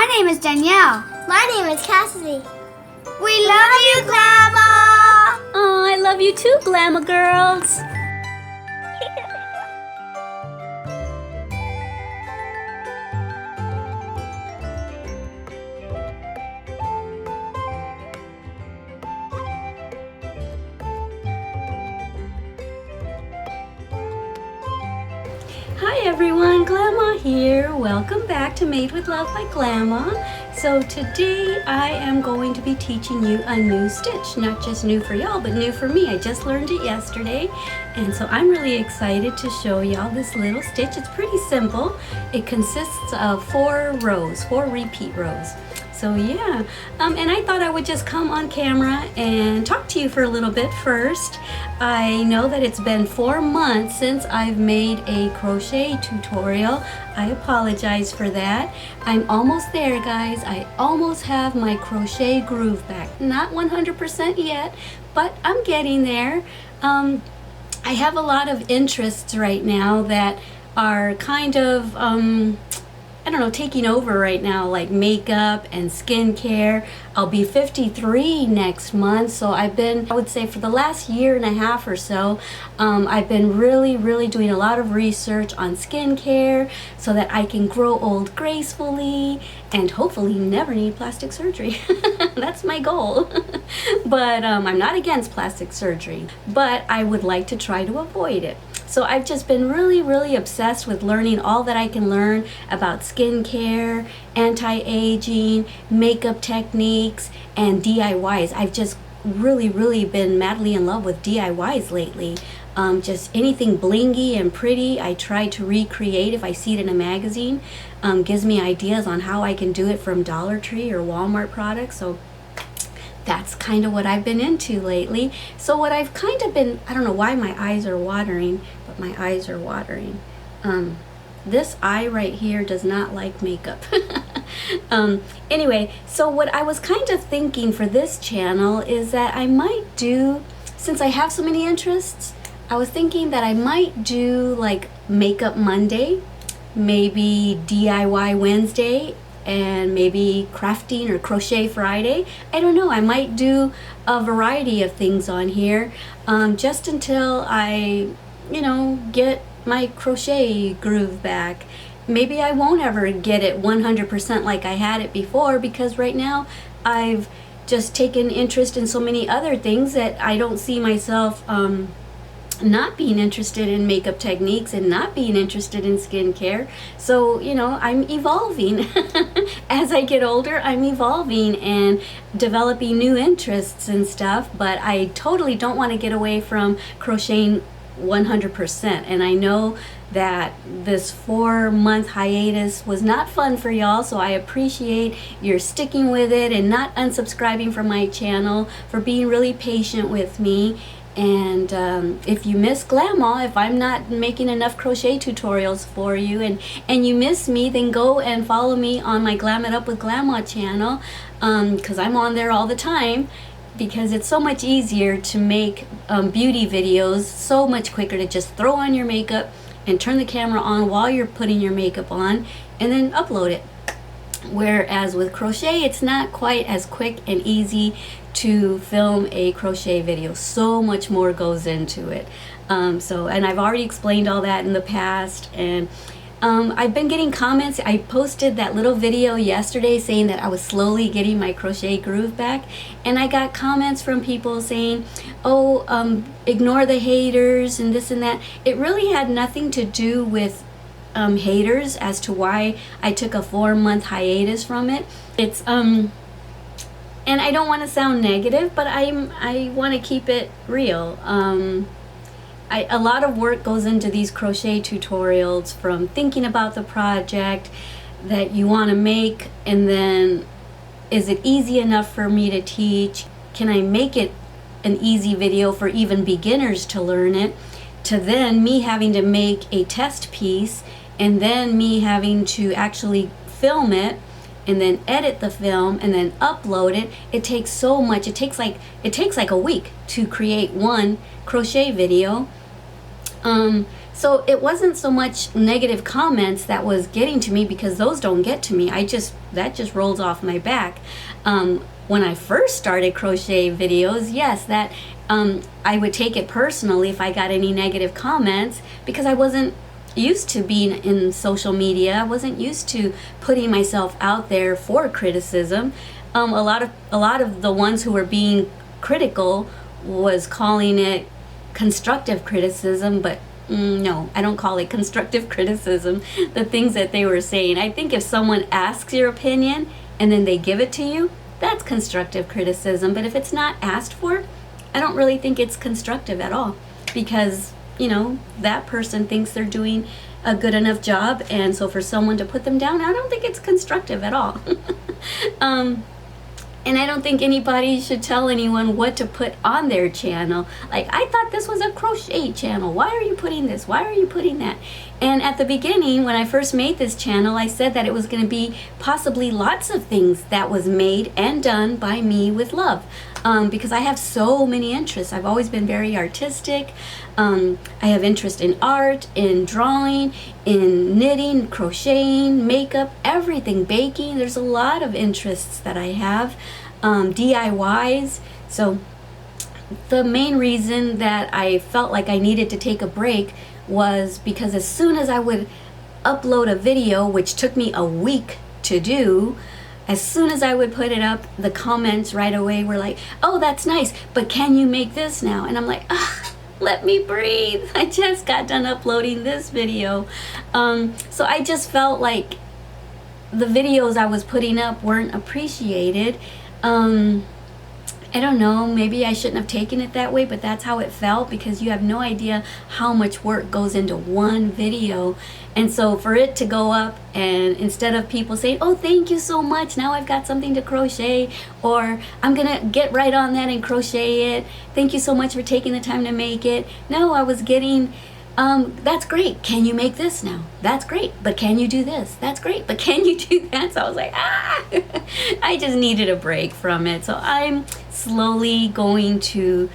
My name is Danielle. My name is Cassidy. We love you, Glama! Oh, I love you too, Glama girls. Hi everyone, Glama here. Welcome back to Made with Love by Glama. So today I am going to be teaching you a new stitch. Not just new for y'all, but new for me. I just learned it yesterday. And so I'm really excited to show y'all this little stitch. It's pretty simple. It consists of 4 rows, 4 repeat rows. So yeah, and I thought I would just come on camera and talk to you for a little bit first. I know that it's been 4 months since I've made a crochet tutorial. I apologize for that. I'm almost there, guys. I almost have my crochet groove back. Not 100% yet, but I'm getting there. I have a lot of interests right now that are kind of I don't know, taking over right now, like makeup and skincare. I'll be 53 next month, so I would say for the last year and a half or so, I've been really doing a lot of research on skincare so that I can grow old gracefully and hopefully never need plastic surgery. That's my goal. But I'm not against plastic surgery, but I would like to try to avoid it. So I've just been really obsessed with learning all that I can learn about skincare, anti-aging, makeup techniques, and DIYs. I've just really been madly in love with DIYs lately. Just anything blingy and pretty, I try to recreate if I see it in a magazine. Gives me ideas on how I can do it from Dollar Tree or Walmart products. So that's kind of what I've been into lately. So what I've kind of been, I don't know why my eyes are watering, but my eyes are watering. This eye right here does not like makeup. Anyway, so what I was kind of thinking for this channel is that I might do, since I have so many interests, I was thinking that I might do like Makeup Monday, maybe DIY Wednesday, and maybe crafting or crochet Friday. I don't know, I might do a variety of things on here just until I, you know, get my crochet groove back. Maybe I won't ever get it 100% like I had it before, because right now I've just taken interest in so many other things that I don't see myself not being interested in makeup techniques and not being interested in skincare. So, you know, I'm evolving. As I get older, I'm evolving and developing new interests and stuff, but I totally don't want to get away from crocheting 100%. And I know that this 4-month hiatus was not fun for y'all, so I appreciate your sticking with it and not unsubscribing from my channel, for being really patient with me. And if you miss Glama, if I'm not making enough crochet tutorials for you and you miss me, then go and follow me on my Glam It Up with Glama channel, because I'm on there all the time, because it's so much easier to make beauty videos, so much quicker to just throw on your makeup and turn the camera on while you're putting your makeup on and then upload it. Whereas with crochet, it's not quite as quick and easy to film a crochet video. So much more goes into it. And I've already explained all that in the past, and I've been getting comments. I posted that little video yesterday saying that I was slowly getting my crochet groove back, and I got comments from people saying, oh, ignore the haters and this and that. It really had nothing to do with haters as to why I took a 4-month hiatus from it. It's and I don't want to sound negative, but I want to keep it real. A lot of work goes into these crochet tutorials, from thinking about the project that you want to make, and then is it easy enough for me to teach? Can I make it an easy video for even beginners to learn it? To then me having to make a test piece, and then me having to actually film it, and then edit the film and then upload it. It takes so much. It takes like a week to create one crochet video. So it wasn't so much negative comments that was getting to me, because those don't get to me. That just rolls off my back. When I first started crochet videos, yes, that I would take it personally if I got any negative comments, because I wasn't used to being in social media. I wasn't used to putting myself out there for criticism. A lot of the ones who were being critical was calling it constructive criticism, but no, I don't call it constructive criticism. The things that they were saying, I think if someone asks your opinion and then they give it to you, that's constructive criticism. But if it's not asked for, I don't really think it's constructive at all, because you know, that person thinks they're doing a good enough job, and so for someone to put them down, I don't think it's constructive at all. And I don't think anybody should tell anyone what to put on their channel. Like, I thought this was a crochet channel. Why are you putting this? Why are you putting that? And at the beginning, when I first made this channel, I said that it was going to be possibly lots of things that was made and done by me with love. Because I have so many interests. I've always been very artistic. I have interest in art, in drawing, in knitting, crocheting, makeup, everything, baking. There's a lot of interests that I have, DIYs. So the main reason that I felt like I needed to take a break was because as soon as I would upload a video, which took me a week to do, as soon as I would put it up, the comments right away were like, oh, that's nice, but can you make this now? And I'm like, let me breathe. I just got done uploading this video. So I just felt like the videos I was putting up weren't appreciated. I don't know, maybe I shouldn't have taken it that way, but that's how it felt, because you have no idea how much work goes into one video. And so for it to go up, and instead of people saying, oh, thank you so much, now I've got something to crochet, or I'm gonna get right on that and crochet it, thank you so much for taking the time to make it. No, I was getting, that's great, can you make this now? That's great, but can you do this? That's great, but can you do that? So I was like, I just needed a break from it. So I'm slowly going to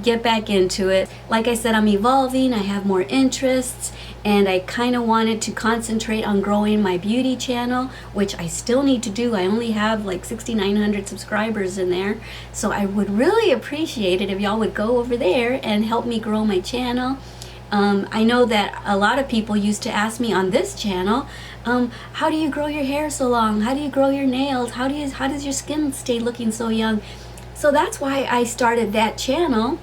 get back into it. Like I said, I'm evolving, I have more interests, and I kind of wanted to concentrate on growing my beauty channel, which I still need to do. I only have like 6,900 subscribers in there, so I would really appreciate it if y'all would go over there and help me grow my channel. I know that a lot of people used to ask me on this channel, how do you grow your hair so long? How do you grow your nails? How does your skin stay looking so young? So that's why I started that channel,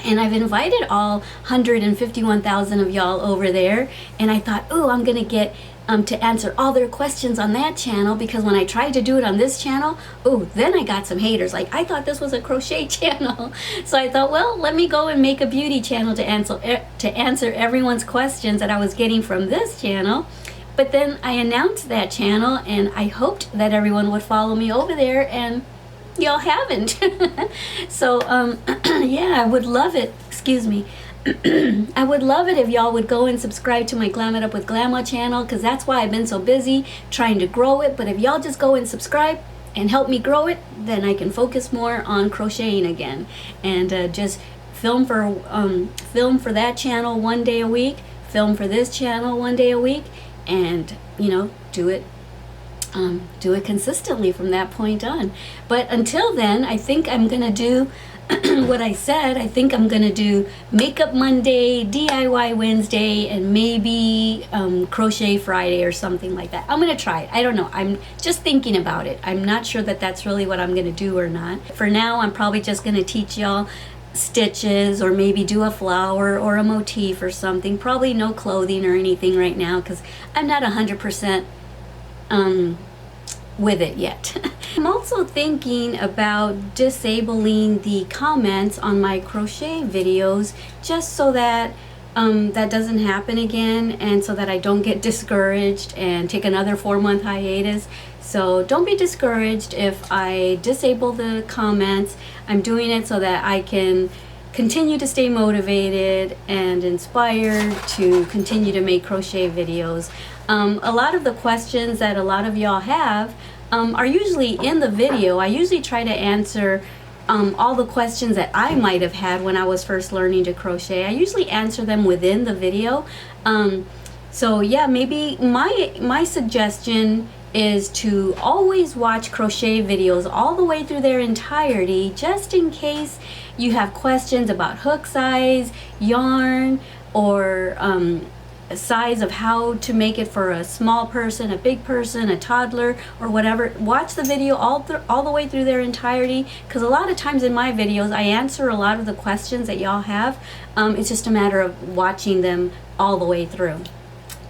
and I've invited all 151,000 of y'all over there, and I thought, oh, I'm gonna get to answer all their questions on that channel, because when I tried to do it on this channel, oh, then I got some haters. Like, I thought this was a crochet channel. So I thought, well, let me go and make a beauty channel to answer everyone's questions that I was getting from this channel. But then I announced that channel, and I hoped that everyone would follow me over there, and y'all haven't. So yeah, I would love it. Excuse me. I would love it if y'all would go and subscribe to my Glam It Up with Glama channel, because that's why I've been so busy trying to grow it. But if y'all just go and subscribe and help me grow it, then I can focus more on crocheting again, and just film for that channel one day a week, film for this channel one day a week, and you know, do it consistently from that point on. But until then, I think I'm gonna do what I said. I think I'm gonna do Makeup Monday, DIY Wednesday, and maybe Crochet Friday or something like that. I'm gonna try it. I don't know. I'm just thinking about it. I'm not sure that that's really what I'm gonna do or not. For now, I'm probably just gonna teach y'all stitches, or maybe do a flower or a motif or something. Probably no clothing or anything right now, because I'm not 100% with it yet. I'm also thinking about disabling the comments on my crochet videos, just so that that doesn't happen again, and so that I don't get discouraged and take another 4-month hiatus. So don't be discouraged if I disable the comments. I'm doing it so that I can continue to stay motivated and inspired to continue to make crochet videos. A lot of the questions that a lot of y'all have are usually in the video. I usually try to answer all the questions that I might have had when I was first learning to crochet. I usually answer them within the video. So yeah, maybe my suggestion is to always watch crochet videos all the way through their entirety, just in case you have questions about hook size, yarn, or size of how to make it for a small person, a big person, a toddler, or whatever. Watch the video all the way through their entirety, because a lot of times in my videos I answer a lot of the questions that y'all have. It's just a matter of watching them all the way through.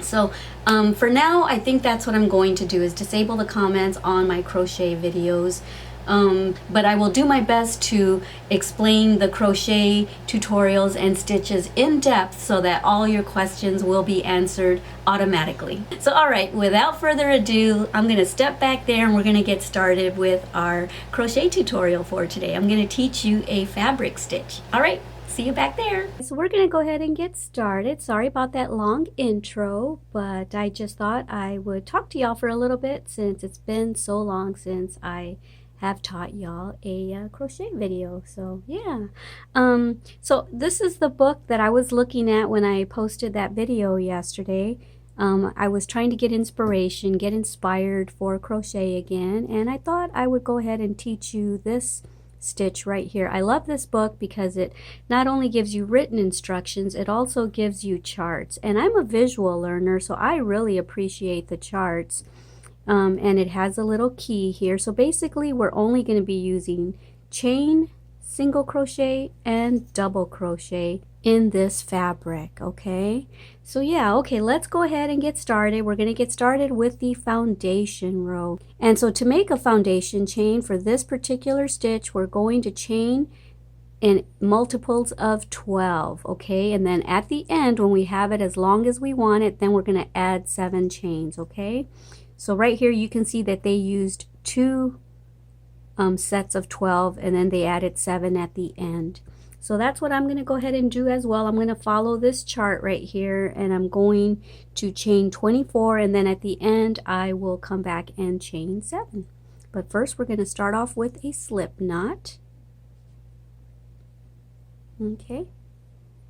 So for now, I think that's what I'm going to do, is disable the comments on my crochet videos. But I will do my best to explain the crochet tutorials and stitches in depth so that all your questions will be answered automatically. So alright, without further ado, I'm going to step back there and we're going to get started with our crochet tutorial for today. I'm going to teach you a fabric stitch. Alright, see you back there. So we're going to go ahead and get started. Sorry about that long intro, but I just thought I would talk to y'all for a little bit since it's been so long since I have taught y'all a crochet video. So yeah, so this is the book that I was looking at when I posted that video yesterday. I was trying to get inspiration, get inspired for crochet again, and I thought I would go ahead and teach you this stitch right here. I love this book because it not only gives you written instructions, it also gives you charts, and I'm a visual learner, so I really appreciate the charts. And it has a little key here. So basically we're only going to be using chain, single crochet, and double crochet in this fabric. Okay, so yeah, okay, let's go ahead and get started. We're going to get started with the foundation row. And so to make a foundation chain for this particular stitch, we're going to chain in multiples of 12. Okay, and then at the end, when we have it as long as we want it, then we're going to add 7 chains. Okay, so right here you can see that they used 2 sets of 12 and then they added 7 at the end. So that's what I'm going to go ahead and do as well. I'm going to follow this chart right here and I'm going to chain 24, and then at the end I will come back and chain 7. But first we're going to start off with a slip knot. Okay,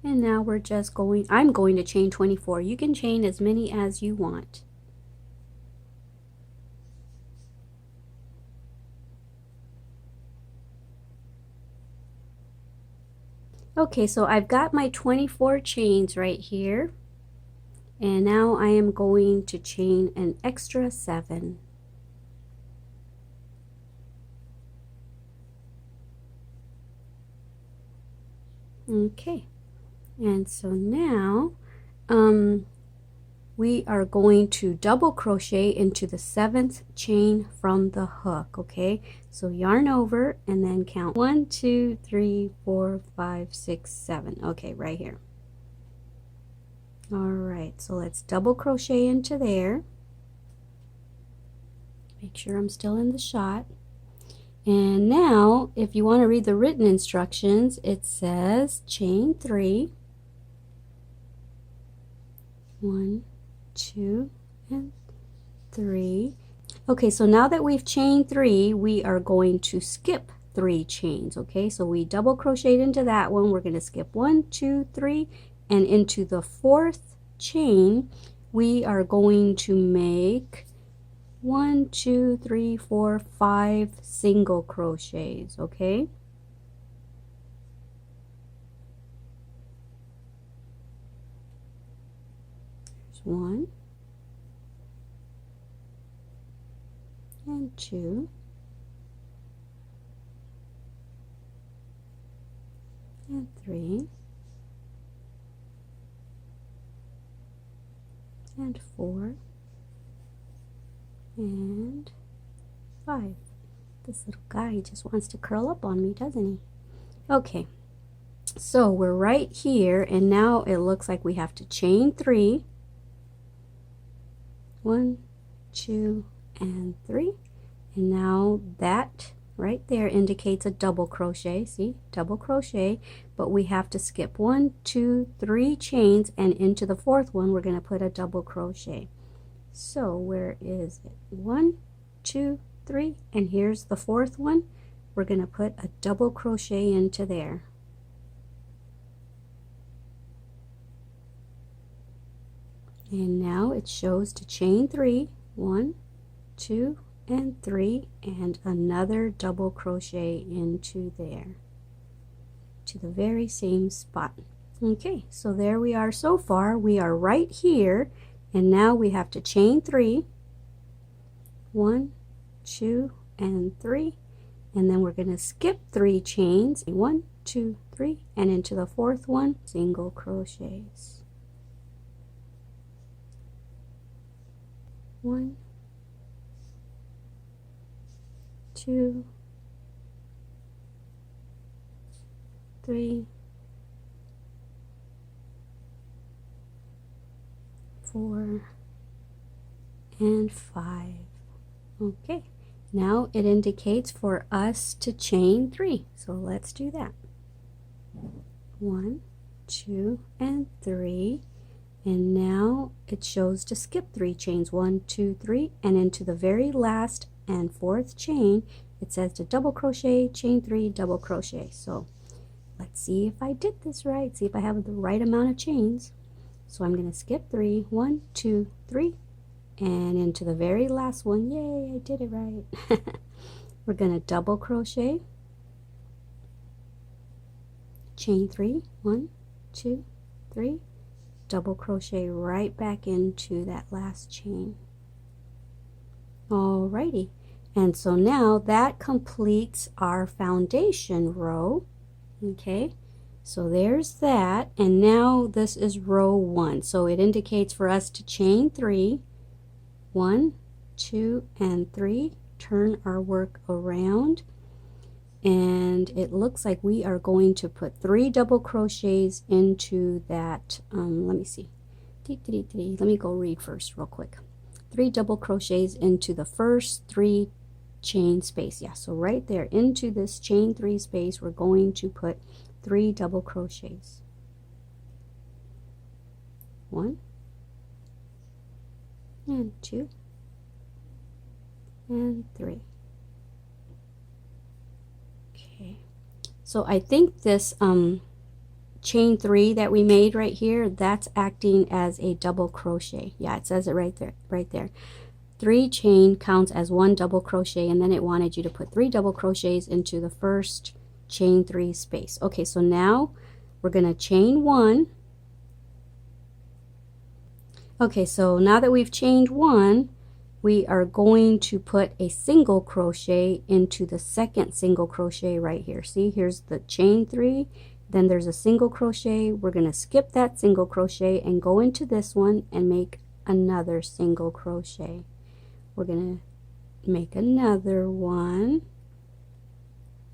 and now we're just going, I'm going to chain 24. You can chain as many as you want. Okay, so I've got my 24 chains right here, and now I am going to chain an extra 7. Okay, and so now we are going to double crochet into the 7th chain from the hook. Okay, so yarn over and then count 1, 2, 3, 4, 5, 6, 7. Okay, right here. All right, so let's double crochet into there. Make sure I'm still in the shot. And now if you want to read the written instructions, it says chain 3, 1, 2, and 3. Okay, so now that we've chained 3, we are going to skip 3 chains. Okay, so we double crocheted into that one. We're going to skip 1, 2, 3, and into the 4th chain we are going to make 1, 2, 3, 4, 5 single crochets. Okay, there's 1 and 2 and 3 and 4 and 5. This little guy just wants to curl up on me, doesn't he? Okay, so we're right here, and now it looks like we have to chain 3, 1, 2, and 3, and now that right there indicates a double crochet. See, double crochet, but we have to skip 1, 2, 3 chains, and into the 4th one we're going to put a double crochet. So where is it? 1, 2, 3, and here's the 4th one. we're going to put a double crochet into there. And now it shows to chain 3, 1, 2, and 3, and another double crochet into there to the very same spot. Okay, so there we are. So far we are right here, and now we have to chain 3, 1, 2, and 3, and then we're going to skip 3 chains, 1, 2, 3, and into the 4th one, single crochets. 1, 2, 3, 4, and 5. Okay, now it indicates for us to chain 3, so let's do that. 1, 2, and 3, and now it shows to skip 3 chains, 1, 2, 3, and into the very last and 4th chain it says to double crochet, chain 3, double crochet. So let's see if I did this right, see if I have the right amount of chains. So I'm going to skip 3, 1, 2, 3, and into the very last one. Yay, I did it right. We're going to double crochet, chain 3, 1, 2, 3, double crochet right back into that last chain. Alrighty, and so now that completes our foundation row. Okay, so there's that, and now this is row 1, so it indicates for us to chain 3, 1, 2, and 3, turn our work around, and it looks like we are going to put 3 double crochets into that, let me see, let me go read first real quick. 3 double crochets into the first 3 chain space. Yeah, so right there into this chain 3 space we're going to put 3 double crochets. 1 and 2 and 3. Okay, so I think this chain 3 that we made right here, that's acting as a double crochet. Yeah, it says it right there. 3 chain counts as 1 double crochet, and then it wanted you to put 3 double crochets into the first chain 3 space. Okay, so now we're going to chain 1. Okay, so now that we've chained 1, we are going to put a single crochet into the second single crochet right here. See, here's the chain 3, then there's a single crochet. We're going to skip that single crochet and go into this one and make another single crochet. We're going to make another one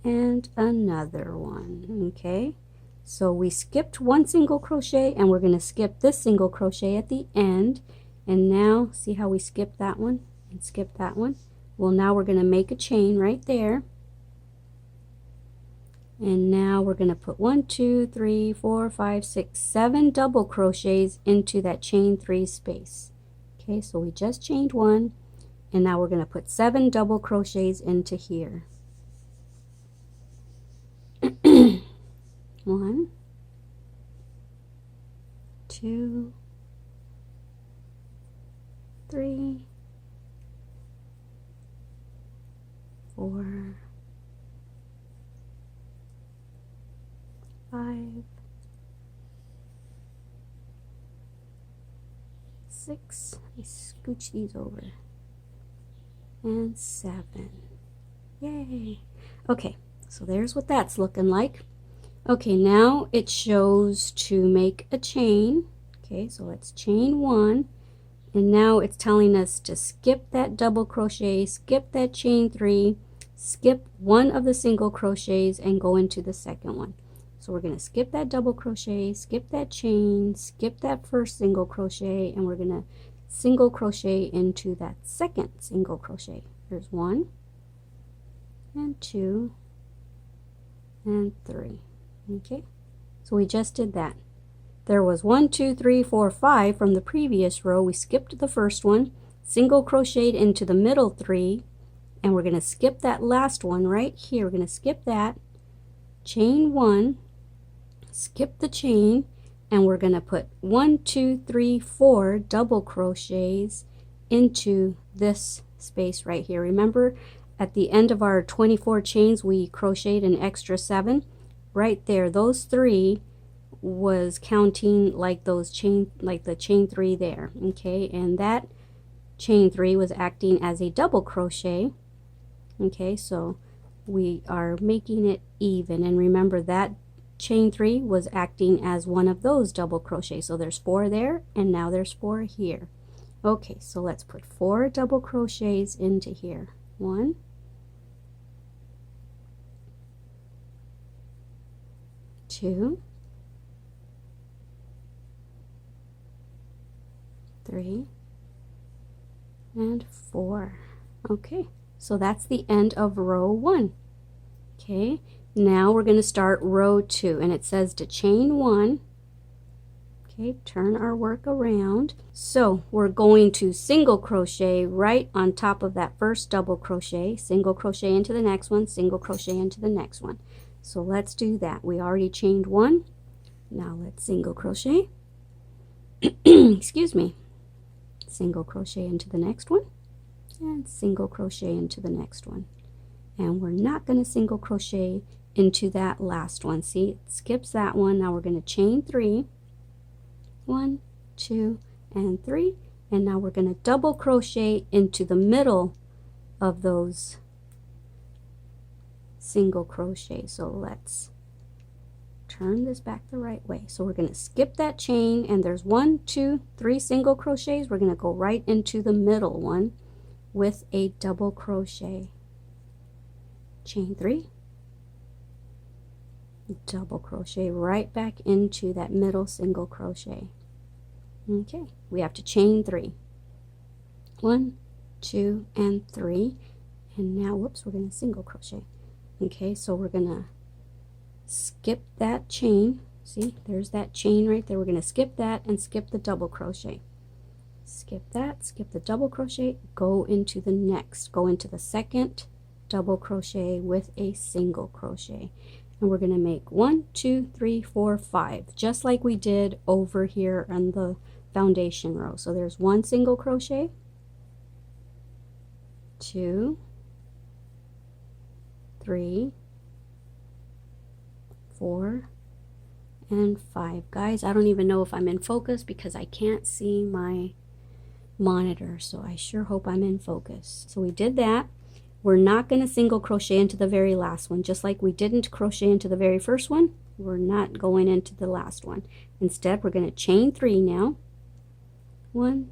and another one. Okay, so we skipped 1 single crochet, and we're going to skip this single crochet at the end. And now see how we skipped that one and skipped that one? Well, now we're going to make a chain right there, and now we're going to put 1, 2, 3, 4, 5, 6, 7 double crochets into that chain 3 space. Okay, so we just chained 1, and now we're going to put 7 double crochets into here. 1, 2, 3, 4, 5, 6. Let me scooch these over. And 7. Yay! Okay, so there's what that's looking like. Okay, now it shows to make a chain. Okay, so let's chain 1, and now it's telling us to skip that double crochet, skip that chain 3, skip 1 of the single crochets, and go into the second one. So we're going to skip that double crochet, skip that chain, skip that first single crochet, and we're going to single crochet into that second single crochet. There's 1 and 2 and 3. Okay, so we just did that. There was 1, 2, 3, 4, 5 from the previous row. We skipped the first one, single crocheted into the middle 3, and we're going to skip that last one right here. We're going to skip that, chain 1, skip the chain, and we're going to put 1, 2, 3, 4 double crochets into this space right here. Remember, at the end of our 24 chains we crocheted an extra 7 right there. Those 3 was counting like those chain, like the chain 3 there, okay, and that chain 3 was acting as a double crochet. Okay, so we are making it even, and remember that chain 3 was acting as one of those double crochets. So there's 4 there, and now there's 4 here. Okay, so let's put 4 double crochets into here. 1, 2, 3, and 4. Okay, so that's the end of row 1. Okay, now we're going to start row 2, and it says to chain 1. Okay, turn our work around. So we're going to single crochet right on top of that first double crochet, single crochet into the next one, single crochet into the next one. So let's do that. We already chained 1. Now let's single crochet. Excuse me. Single crochet into the next one, and single crochet into the next one. And we're not going to single crochet into that last one. See, it skips that one. Now we're going to chain 3. 1, 2, and 3. And now we're going to double crochet into the middle of those single crochet. So let's turn this back the right way. So we're going to skip that chain, and there's 1, 2, 3 single crochets. We're going to go right into the middle one with a double crochet. Chain 3, double crochet right back into that middle single crochet. Okay, we have to chain 3. 1, 2, and 3. And now, whoops, we're going to single crochet. Okay, so we're going to skip that chain. See, there's that chain right there. We're going to skip that and skip the double crochet. Skip that, skip the double crochet, go into the next, go into the second double crochet with a single crochet. And we're going to make 1, 2, 3, 4, 5, just like we did over here on the foundation row. So there's 1 single crochet, 2, 3, 4, and 5. Guys, I don't even know if I'm in focus because I can't see my monitor, so I sure hope I'm in focus. So we did that. We're not going to single crochet into the very last one, just like we didn't crochet into the very first one. We're not going into the last one. Instead, we're going to chain 3 now. 1,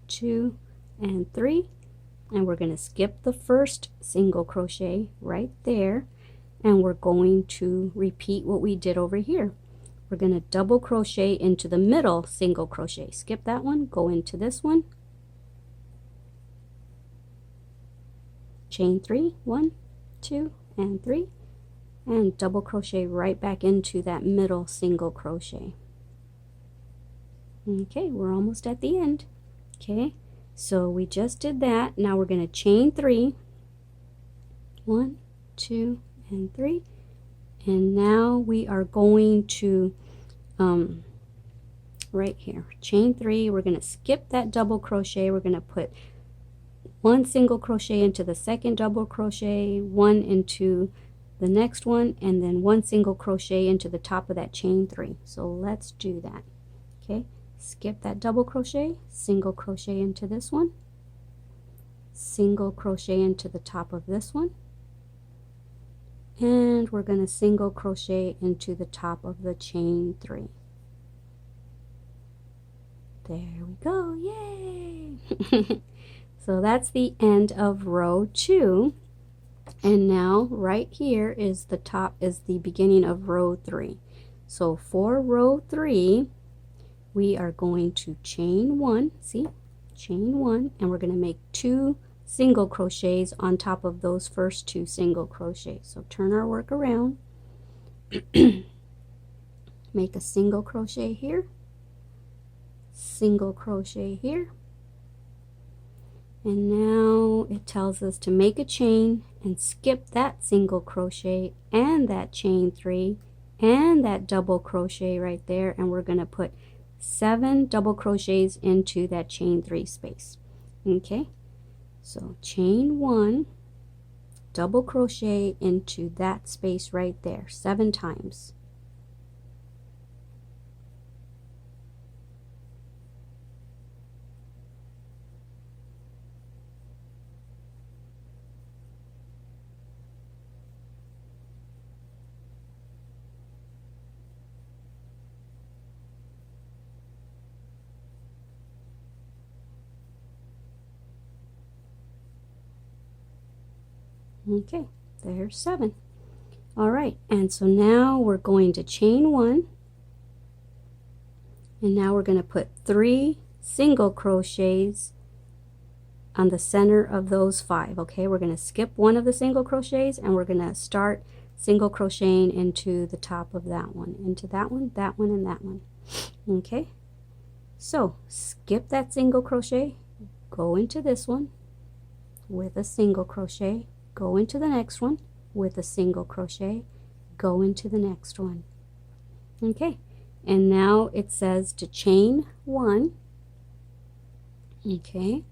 2, and 3, and we're going to skip the first single crochet right there, and we're going to repeat what we did over here. We're going to double crochet into the middle single crochet. Skip that one, go into this one, chain 3, 1, 2, and 3, and double crochet right back into that middle single crochet. Okay, we're almost at the end. Okay, so we just did that. Now we're going to chain 3, 1, 2, and 3, and now we are going to right here, chain 3. We're going to skip that double crochet. We're going to put 1 single crochet into the second double crochet, 1 into the next one, and then 1 single crochet into the top of that chain 3. So let's do that. Okay, skip that double crochet, single crochet into this one, single crochet into the top of this one, and we're going to single crochet into the top of the chain 3. There we go, yay! So that's the end of row 2, and now right here is the top, is the beginning of row 3. So for row 3 we are going to chain 1, see, chain 1, and we're going to make 2 single crochets on top of those first 2 single crochets. So turn our work around, make a single crochet here, single crochet here, And now it tells us to make a chain and skip that single crochet and that chain 3 and that double crochet right there, and we're going to put 7 double crochets into that chain 3 space. Okay, so chain 1, double crochet into that space right there 7 times. Okay, there's 7. All right, and so now we're going to chain 1, and now we're going to put 3 single crochets on the center of those 5. Okay, we're going to skip one of the single crochets, and we're going to start single crocheting into the top of that one, into that one, and that one. Okay, so skip that single crochet, go into this one with a single crochet, go into the next one with a single crochet, go into the next one. Okay, and now it says to chain 1. Okay,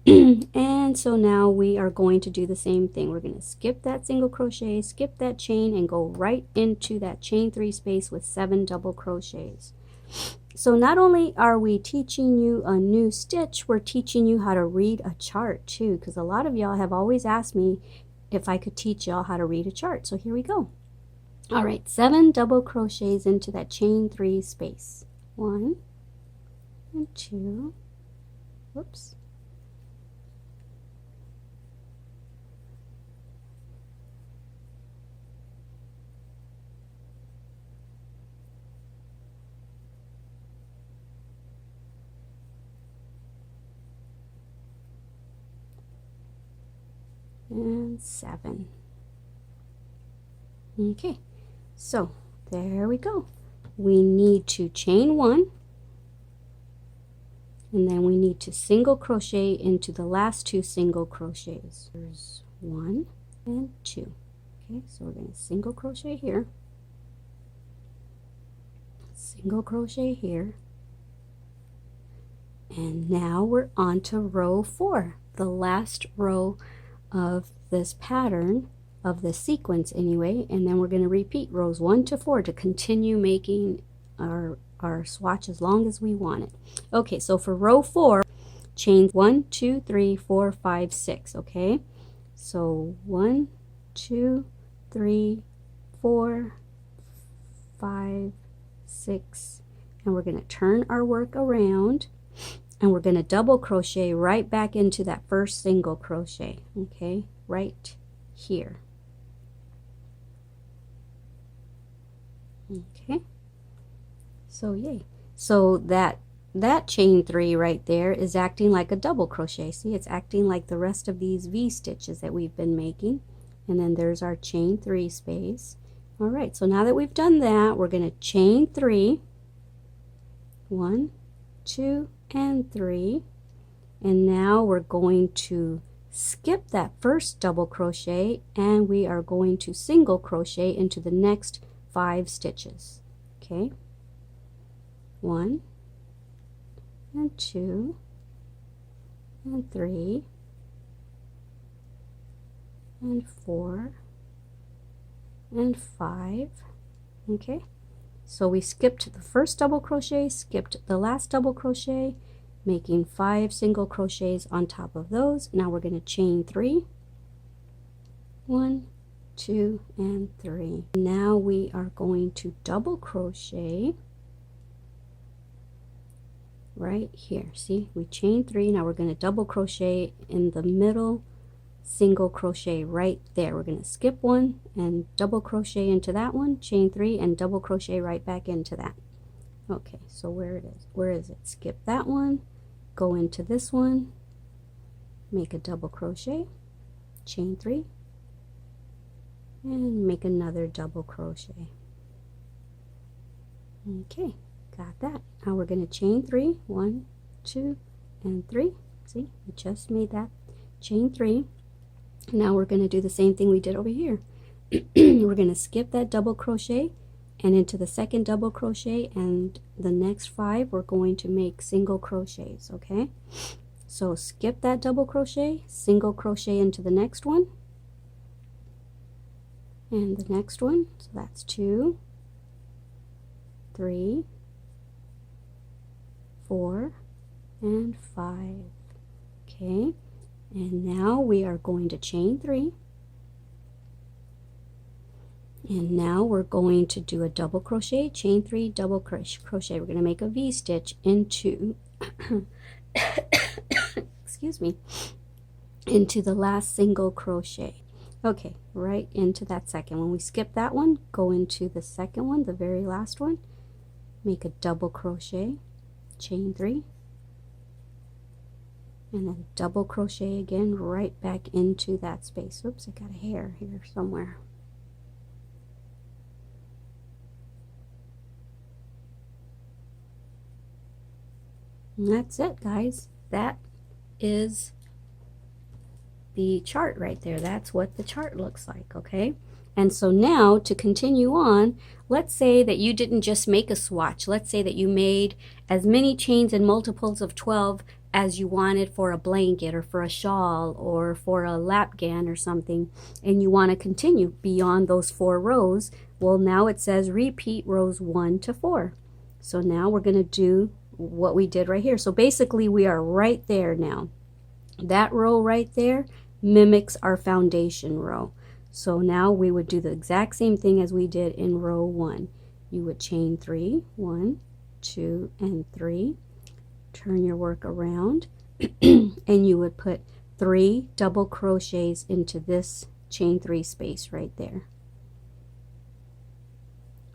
and so now we are going to do the same thing. We're going to skip that single crochet, skip that chain, and go right into that chain 3 space with 7 double crochets. So not only are we teaching you a new stitch, we're teaching you how to read a chart too, because a lot of y'all have always asked me if I could teach y'all how to read a chart. So here we go. All right, 7 double crochets into that chain 3 space. 1 and 2. Whoops. And 7. Okay, so there we go. We need to chain 1, and then we need to single crochet into the last 2 single crochets. There's 1 and 2. Okay, so we're going to single crochet here, single crochet here, and now we're on to row 4, the last row of this pattern, of the sequence anyway, and then we're going to repeat rows 1 to 4 to continue making our swatch as long as we want it. Okay, so for row 4, chain 1, 2, 3, 4, 5, 6. Okay, so 1, 2, 3, 4, 5, 6, and we're going to turn our work around, and we're going to double crochet right back into that first single crochet. Okay, right here. Okay, so yay. So that chain 3 right there is acting like a double crochet. See, it's acting like the rest of these V stitches that we've been making. And then there's our chain 3 space. All right, so now that we've done that, we're going to chain 3, 1, 2, and 3, and now we're going to skip that first double crochet, and we are going to single crochet into the next 5 stitches. Okay, 1 and 2 and 3 and 4 and 5. Okay, so we skipped the first double crochet, skipped the last double crochet, making 5 single crochets on top of those. Now we're going to chain 3, 1, 2, and 3. Now we are going to double crochet right here. See, we chain 3. Now we're going to double crochet in the middle single crochet right there. We're going to skip one and double crochet into that one, chain 3, and double crochet right back into that. Okay, so where is it? Skip that one, go into this one, make a double crochet, chain 3, and make another double crochet. Okay, got that. Now we're going to chain 3, 1, 2, and 3, See, we just made that chain 3. Now we're going to do the same thing we did over here. We're going to skip that double crochet and into the second double crochet, and the next 5 we're going to make single crochets. Okay, so skip that double crochet, single crochet into the next one and the next one. So that's 2, 3, 4 and 5. Okay, and now we are going to chain 3, and now we're going to do a double crochet, chain 3, double crochet. We're going to make a V-stitch into excuse me, into the last single crochet. Okay, right into that second one. We skip that one, go into the second one, the very last one, make a double crochet, chain 3, and then double crochet again right back into that space. Oops, I got a hair here somewhere. And that's it, guys. That is the chart right there. That's what the chart looks like. Okay, and so now to continue on, let's say that you didn't just make a swatch. Let's say that you made as many chains and multiples of 12 as you wanted for a blanket or for a shawl or for a lap gown or something, and you want to continue beyond those 4 rows. Well, now it says repeat rows 1 to 4. So now we're going to do what we did right here. So basically we are right there now. That row right there mimics our foundation row. So now we would do the exact same thing as we did in row 1. You would chain 3, 1, 2 and 3, turn your work around and you would put 3 double crochets into this chain 3 space right there.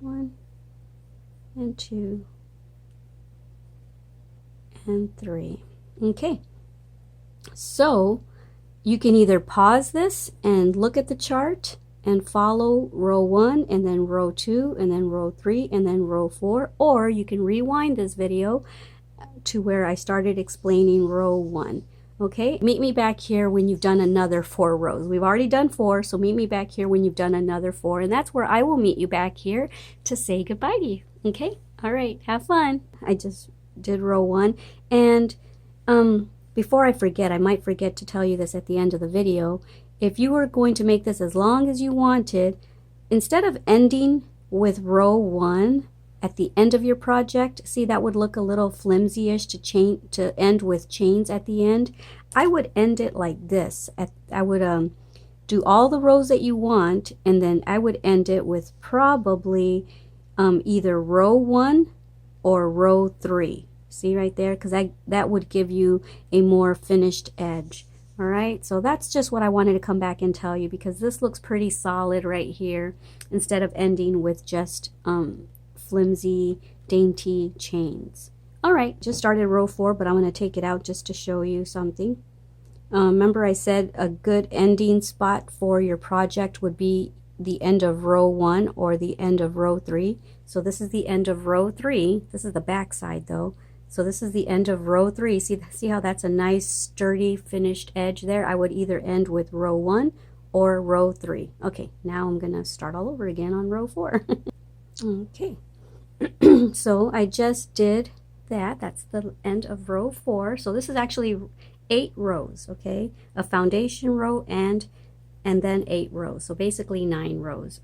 1 and 2 and 3. Okay, so you can either pause this and look at the chart and follow row 1 and then row 2 and then row 3 and then row 4, or you can rewind this video to where I started explaining row 1. Okay, meet me back here when you've done another 4 rows. We've already done 4, so meet me back here when you've done another 4, and that's where I will meet you back here to say goodbye to you. Okay, all right, have fun. I just did row 1, and before I forget, I might forget to tell you this at the end of the video. If you were going to make this as long as you wanted, instead of ending with row 1 at the end of your project, see, that would look a little flimsy-ish to end with chains at the end. I would end it like this. I would do all the rows that you want, and then I would end it with probably either row 1 or row 3. See right there, because that would give you a more finished edge. All right, so that's just what I wanted to come back and tell you, because this looks pretty solid right here instead of ending with just flimsy, dainty chains. All right, just started row 4, but I'm going to take it out just to show you something. Remember I said a good ending spot for your project would be the end of row 1 or the end of row 3. So this is the end of row 3. This is the back side though. So this is the end of row 3. See how that's a nice sturdy finished edge there? I would either end with row 1 or row 3. Okay, now I'm gonna start all over again on row 4. Okay, so I just did that. That's the end of row 4. So this is actually 8 rows, okay? A foundation row and then 8 rows. So basically 9 rows.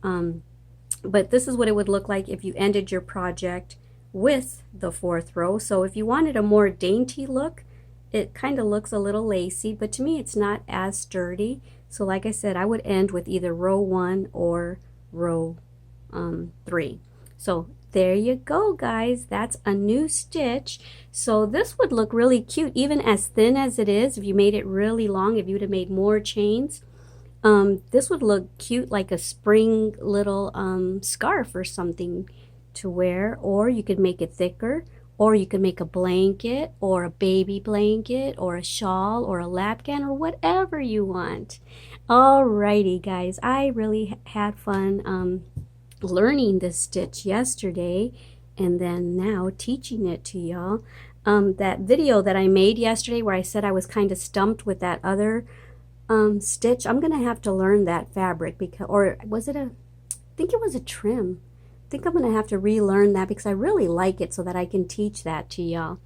But this is what it would look like if you ended your project with the 4th row. So if you wanted a more dainty look, it kind of looks a little lacy, but to me it's not as sturdy. So like I said, I would end with either row 1 or row 3. So there you go, guys. That's a new stitch. So this would look really cute, even as thin as it is. If you made it really long, if you would have made more chains, this would look cute, like a spring little scarf or something to wear. Or you could make it thicker, or you could make a blanket or a baby blanket or a shawl or a lap gown or whatever you want. Alrighty, guys, I really had fun learning this stitch yesterday and then now teaching it to y'all. that video that I made yesterday where I said I was kind of stumped with that other stitch. I'm gonna have to learn that fabric because, or was it I think it was a trim. I think I'm gonna have to relearn that because I really like it so that I can teach that to y'all.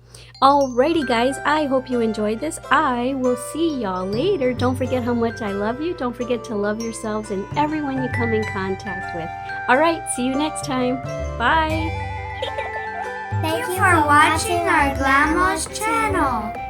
Alrighty guys, I hope you enjoyed this. I will see y'all later. Don't forget how much I love you. Don't forget to love yourselves and everyone you come in contact with. Alright, see you next time. Bye! Thank you for watching our Glama's channel.